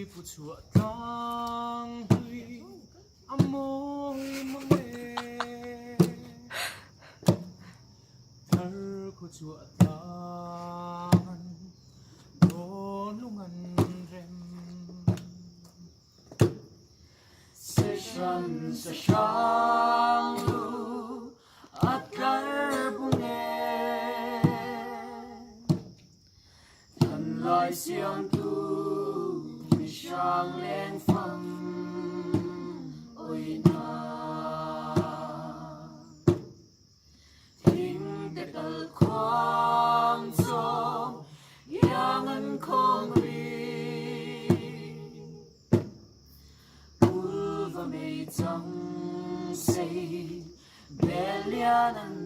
phụ chúa tăng huy amoi mange thar của chúa tăng đô lungan rem se shan lu at kar bunge thân lai xiang tu sang lên phong ôi na thinh tết al khoang gió yang an khong ri ul và mây trắng say bè lian